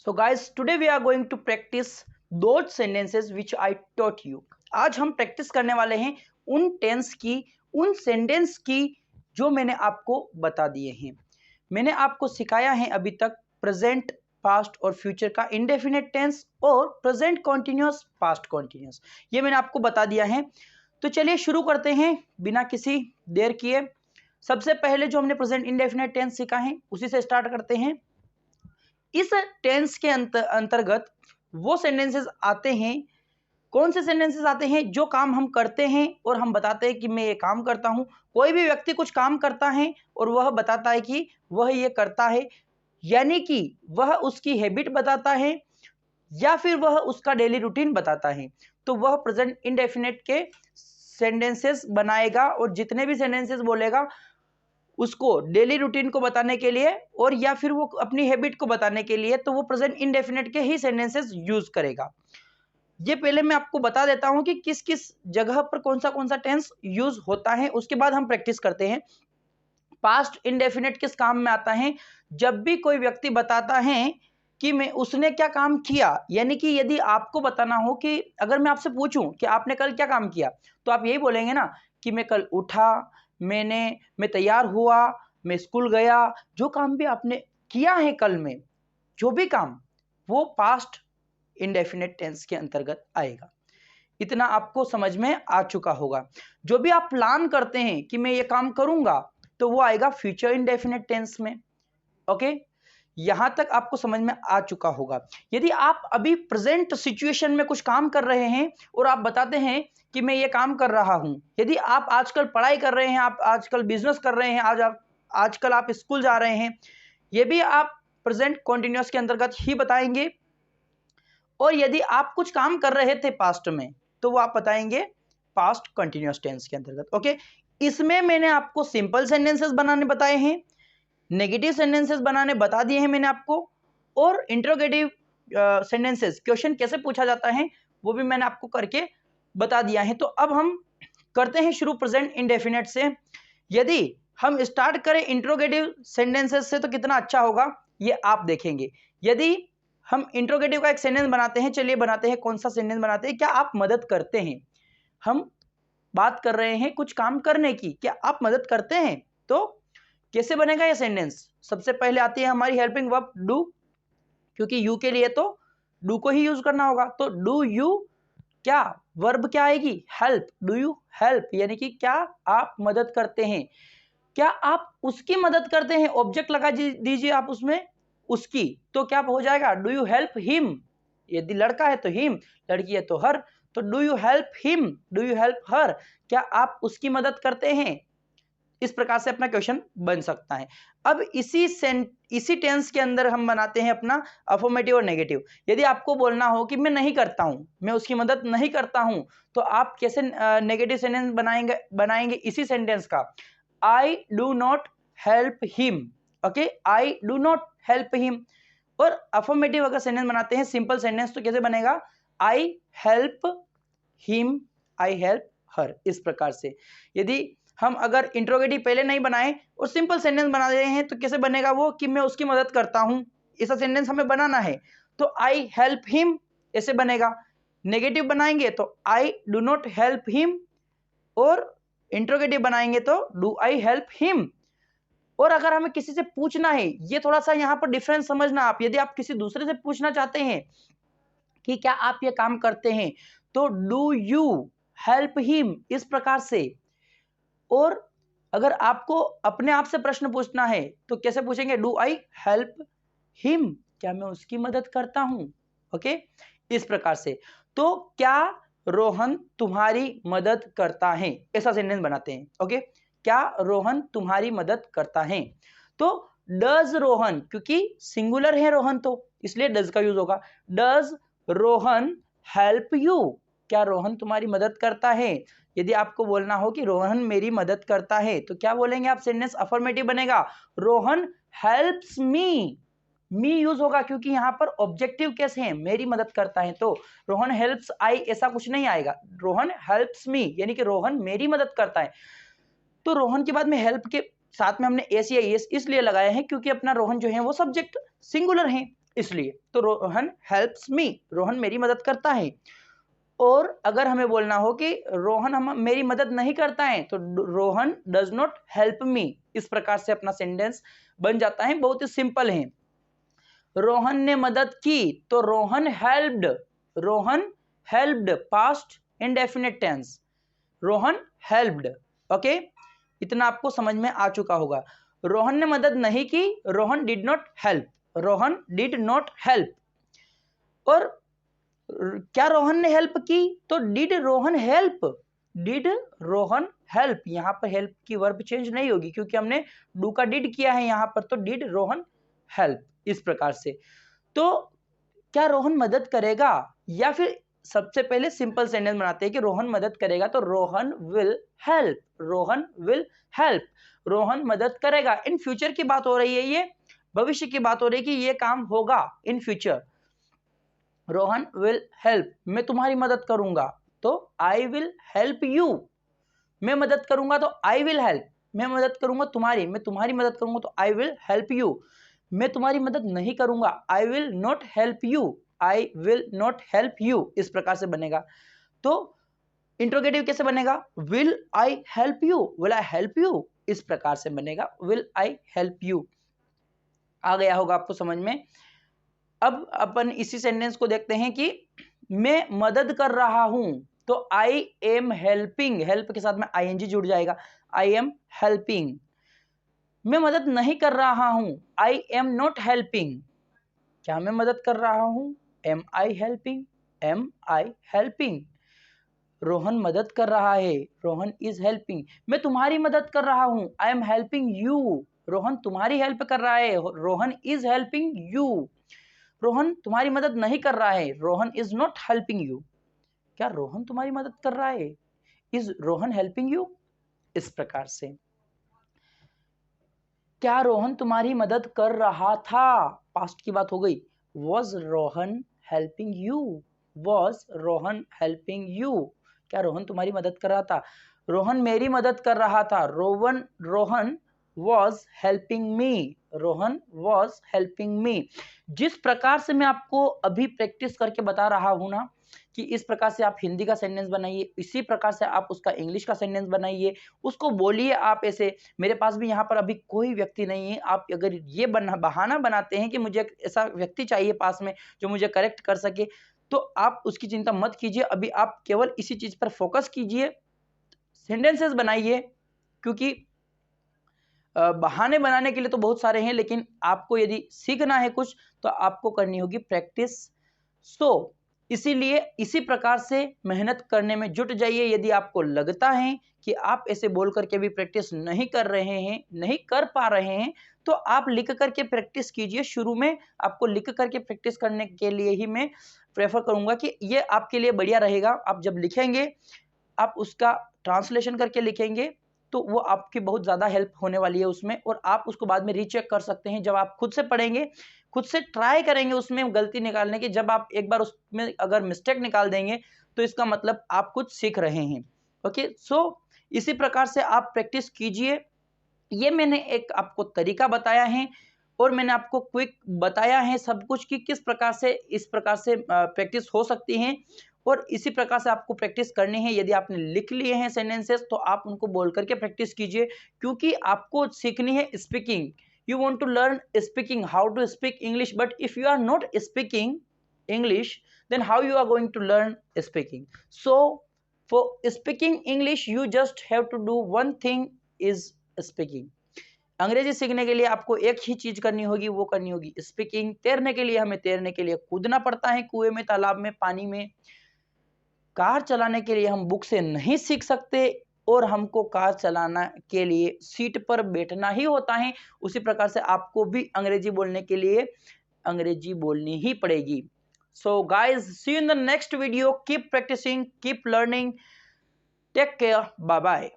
So guys, today we are going to practice those sentences which I taught you. आज हम practice करने वाले हैं उन टेंस की, उन सेंटेंस की जो मैंने आपको बता दिए हैं। मैंने आपको सिखाया है अभी तक प्रेजेंट, पास्ट और फ्यूचर का इंडेफिनिट टेंस और प्रेजेंट कॉन्टिन्यूअस, पास्ट कॉन्टिन्यूअस, ये मैंने आपको बता दिया है। तो चलिए शुरू करते हैं बिना किसी देर किए। सबसे पहले जो हमने प्रेजेंट इंडेफिनिट टेंस सीखा है उसी से स्टार्ट करते हैं। इस टेंस के अंतर्गत वो सेंटेंसेस आते हैं, कौन से सेंटेंसेस आते हैं जो काम हम करते हैं और हम बताते हैं कि मैं ये काम करता हूं। कोई भी व्यक्ति कुछ काम करता है और वह बताता है कि वह ये करता है, यानी कि वह उसकी हैबिट बताता है या फिर वह उसका डेली रूटीन बताता है, तो वह प्रेजेंट इंडेफिनिट के सेंटेंसेस बनाएगा और जितने भी सेंटेंसेस बोलेगा उसको डेली रूटीन को बताने के लिए और या फिर वो अपनी हैबिट को बताने के लिए, तो वो प्रेजेंट इंडेफिनिट के ही सेंटेंसेस यूज करेगा। ये पहले मैं आपको बता देता हूं कि किस किस जगह पर कौन सा टेंस यूज होता है, उसके बाद हम प्रैक्टिस करते हैं। पास्ट इंडेफिनिट किस काम में आता है? जब भी कोई व्यक्ति बताता है कि मैं उसने क्या काम किया, यानी कि यदि आपको बताना हो कि अगर मैं आपसे पूछूं कि आपने कल क्या काम किया, तो आप यही बोलेंगे ना कि मैं कल उठा, मैं तैयार हुआ, मैं स्कूल गया। जो काम भी आपने किया है कल में, जो भी काम, वो पास्ट इंडेफिनिट टेंस के अंतर्गत आएगा। इतना आपको समझ में आ चुका होगा। जो भी आप प्लान करते हैं कि मैं ये काम करूंगा, तो वो आएगा फ्यूचर इंडेफिनिट टेंस में। ओके, यहां तक आपको समझ में आ चुका होगा। यदि आप अभी प्रेजेंट सिचुएशन में कुछ काम कर रहे हैं और आप बताते हैं कि मैं ये काम कर रहा हूं, यदि आप आजकल पढ़ाई कर रहे हैं, आप आजकल बिजनेस कर रहे हैं, आजकल आप स्कूल जा रहे हैं, ये भी आप प्रेजेंट कॉन्टिन्यूअस के अंतर्गत ही बताएंगे। और यदि आप कुछ काम कर रहे थे पास्ट में, तो वो आप बताएंगे पास्ट कंटिन्यूअस टेंस के अंतर्गत। ओके, इसमें मैंने आपको सिंपल सेंटेंसेस बनाने बताए हैं, नेगेटिव सेंटेंसेस बनाने बता दिए हैं मैंने आपको, और इंट्रोगेटिव सेंटेंसेस, क्वेश्चन कैसे पूछा जाता है, वो भी मैंने आपको करके बता दिया है। तो अब हम करते हैं शुरू प्रेजेंट इंडेफिनिट से। यदि हम स्टार्ट करें इंट्रोगेटिव सेंटेंसेस से तो कितना अच्छा होगा, ये आप देखेंगे। यदि हम इंट्रोगेटिव का एक सेंटेंस बनाते हैं, चलिए बनाते हैं। कौन सा सेंटेंस बनाते हैं? क्या आप मदद करते हैं? हम बात कर रहे हैं कुछ काम करने की, क्या आप मदद करते हैं? तो कैसे बनेगा ये सेंटेंस? सबसे पहले आती है हमारी हेल्पिंग वर्ब डू, क्योंकि यू के लिए तो डू को ही यूज करना होगा। तो डू यू, क्या वर्ब क्या आएगी? हेल्प। डू यू हेल्प, यानी कि क्या आप मदद करते हैं? क्या आप उसकी मदद करते हैं? ऑब्जेक्ट लगा दीजिए आप उसमें उसकी, तो क्या हो जाएगा? Do you help him. यदि लड़का है तो हिम, लड़की है तो हर, तो do you help him, do you help her, क्या आप उसकी मदद करते हैं? इस प्रकार से अपना क्वेश्चन बन सकता है। अब इसी टेंस के अंदर हम बनाते हैं अपना अफर्मेटिव और नेगेटिव। यदि आपको बोलना हो कि मैं नहीं करता हूं, मैं उसकी मदद नहीं करता हूं, तो आप कैसे नेगेटिव सेंटेंस बनाएंगे इसी सेंटेंस का? I do not help him. Okay, I do not help him. और अफर्मेटिव अगर सेंटेंस बनाते हैं, सिंपल सेंटेंस, तो कैसे बनेगा? I help him, I help her. इस प्रकार से यदि हम अगर इंट्रोगेटिव पहले नहीं बनाए और सिंपल सेंटेंस बना रहे हैं, तो कैसे बनेगा वो? कि मैं उसकी मदद करता हूं, ऐसा सेंटेंस हमें बनाना है, तो आई हेल्प हिम ऐसे बनेगा। नेगेटिव बनाएंगे तो I do not help him, और इंट्रोगेटिव बनाएंगे तो डू आई हेल्प हिम। और अगर हमें किसी से पूछना है, ये थोड़ा सा यहां पर डिफरेंस समझना आप, यदि आप किसी दूसरे से पूछना चाहते हैं कि क्या आप ये काम करते हैं, तो डू यू हेल्प हिम, इस प्रकार से। और अगर आपको अपने आप से प्रश्न पूछना है तो कैसे पूछेंगे? डू आई हेल्प हिम, क्या मैं उसकी मदद करता हूं? ओके, इस प्रकार से। तो क्या रोहन तुम्हारी मदद करता है, ऐसा सेंटेंस बनाते हैं। ओके, क्या रोहन तुम्हारी मदद करता है? तो डज रोहन, क्योंकि सिंगुलर है रोहन, तो इसलिए डज का यूज होगा। डज रोहन हेल्प यू, क्या रोहन तुम्हारी मदद करता है? यदि आपको बोलना हो कि रोहन मेरी मदद करता है, तो क्या बोलेंगे आप? सेंटेंस अफर्मेटिव बनेगा। रोहन हेल्प्स मी, मी यूज होगा क्योंकि यहां पर ऑब्जेक्टिव केस है, मेरी मदद करता है, तो रोहन हेल्प्स आई ऐसा कुछ नहीं आएगा। रोहन हेल्प्स मी, यानी कि रोहन मेरी मदद करता है। तो रोहन के बाद में हेल्प के साथ में हमने एस या एस इसलिए लगाया है क्योंकि अपना रोहन जो है वो सब्जेक्ट सिंगुलर है, इसलिए तो रोहन हेल्प्स मी, रोहन मेरी मदद करता है। और अगर हमें बोलना हो कि रोहन मेरी मदद नहीं करता है तो Rohan does not help me. इस प्रकार से अपना सेंटेंस बन जाता है, बहुत ही सिंपल है। रोहन ने मदद की तो Rohan helped, Rohan helped past indefinite tense, Rohan helped. Okay, इतना आपको समझ में आ चुका होगा। रोहन ने मदद नहीं की, Rohan did not help, Rohan did not help. और क्या रोहन ने हेल्प की तो did Rohan help, did Rohan help. यहां पर हेल्प की वर्ब चेंज नहीं होगी क्योंकि हमने डू का डिड किया है यहां पर, तो डिड रोहन हेल्प। इस प्रकार से तो क्या रोहन मदद करेगा, या फिर सबसे पहले सिंपल सेंटेंस बनाते हैं कि रोहन मदद करेगा तो Rohan will help, Rohan will help, Rohan मदद करेगा। इन फ्यूचर की बात हो रही है, ये भविष्य की बात हो रही है कि ये काम होगा in future. Rohan will help, मैं तुम्हारी मदद करूंगा तो आई विल हेल्प यू, मैं मदद करूंगा तो आई विल हेल्प, मैं मदद करूंगा तुम्हारी, मैं तुम्हारी मदद करूंगा तो आई विल हेल्प यू, मैं तुम्हारी मदद नहीं करूंगा I will not help you, I will not help you. इस प्रकार से बनेगा। तो इंट्रोगेटिव कैसे बनेगा, will I help you, will I help you, इस प्रकार से बनेगा, विल आई हेल्प यू। आ गया होगा आपको समझ में। अब अपन इसी सेंटेंस को देखते हैं कि मैं मदद कर रहा हूं तो आई एम हेल्पिंग, हेल्प के साथ में आईएनजी जुड़ जाएगा, आई एम हेल्पिंग। मैं मदद नहीं कर रहा हूं, आई एम नॉट हेल्पिंग। क्या मैं मदद कर रहा हूं, am I helping, am I helping. Rohan मदद कर रहा है, रोहन इज हेल्पिंग। मैं तुम्हारी मदद कर रहा हूं, I am helping you, Rohan तुम्हारी हेल्प कर रहा है, Rohan is helping you. Rohan तुम्हारी मदद नहीं कर रहा है, Rohan is not helping you. क्या रोहन तुम्हारी मदद कर रहा है, इज रोहन हेल्पिंग यू। इस प्रकार से क्या रोहन तुम्हारी मदद कर रहा था, पास्ट की बात हो गई, was Rohan helping you, was Rohan helping you. क्या रोहन तुम्हारी मदद कर रहा था, रोहन मेरी मदद कर रहा था, Rohan was helping me, Rohan was helping me. जिस प्रकार से मैं आपको अभी प्रैक्टिस करके बता रहा हूं ना कि इस प्रकार से आप हिंदी का सेंटेंस बनाइए, इसी प्रकार से आप उसका इंग्लिश का सेंटेंस बनाइए, उसको बोलिए आप ऐसे। मेरे पास भी यहाँ पर अभी कोई व्यक्ति नहीं है, आप अगर ये बहाना बनाते हैं कि मुझे ऐसा व्यक्ति चाहिए पास में जो मुझे करेक्ट कर सके, तो आप उसकी चिंता मत कीजिए। अभी आप केवल इसी चीज पर फोकस कीजिए, सेंटेंसेस बनाइए, क्योंकि बहाने बनाने के लिए तो बहुत सारे हैं, लेकिन आपको यदि सीखना है कुछ तो आपको करनी होगी प्रैक्टिस। सो इसीलिए इसी प्रकार से मेहनत करने में जुट जाइए। यदि आपको लगता है कि आप ऐसे बोल करके भी प्रैक्टिस नहीं कर रहे हैं, नहीं कर पा रहे हैं, तो आप लिख करके प्रैक्टिस कीजिए। शुरू में आपको लिख करके प्रैक्टिस करने के लिए ही मैं प्रेफर करूंगा कि ये आपके लिए बढ़िया रहेगा। आप जब लिखेंगे, आप उसका ट्रांसलेशन करके लिखेंगे तो वो आपकी बहुत ज़्यादा हेल्प होने वाली है उसमें, और आप उसको बाद में रीचेक कर सकते हैं। जब आप खुद से पढ़ेंगे, खुद से ट्राई करेंगे उसमें गलती निकालने की, जब आप एक बार उसमें अगर मिस्टेक निकाल देंगे तो इसका मतलब आप कुछ सीख रहे हैं। ओके, सो इसी प्रकार से आप प्रैक्टिस कीजिए। ये मैंने एक आपको तरीका बताया है और मैंने आपको क्विक बताया है सब कुछ कि किस प्रकार से इस प्रकार से प्रैक्टिस हो सकती है, और इसी प्रकार से आपको प्रैक्टिस करनी है। यदि आपने लिख लिए हैं सेंटेंसेस तो आप उनको बोल करके प्रैक्टिस कीजिए, क्योंकि आपको सीखनी है speaking. You want to learn speaking, how to speak English, but if you are not speaking English then how you are going to learn speaking? So for speaking English you just have to do one thing is speaking। अंग्रेजी सीखने के लिए आपको एक ही चीज करनी होगी, वो करनी होगी स्पीकिंग। तैरने के लिए हमें तैरने के लिए कूदना पड़ता है, कुएं में, तालाब में, पानी में। कार चलाने के लिए हम बुक से नहीं सीख सकते, और हमको कार चलाना के लिए सीट पर बैठना ही होता है। उसी प्रकार से आपको भी अंग्रेजी बोलने के लिए अंग्रेजी बोलनी ही पड़ेगी। So guys, see you in the next video. Keep practicing, keep learning, take care, bye bye.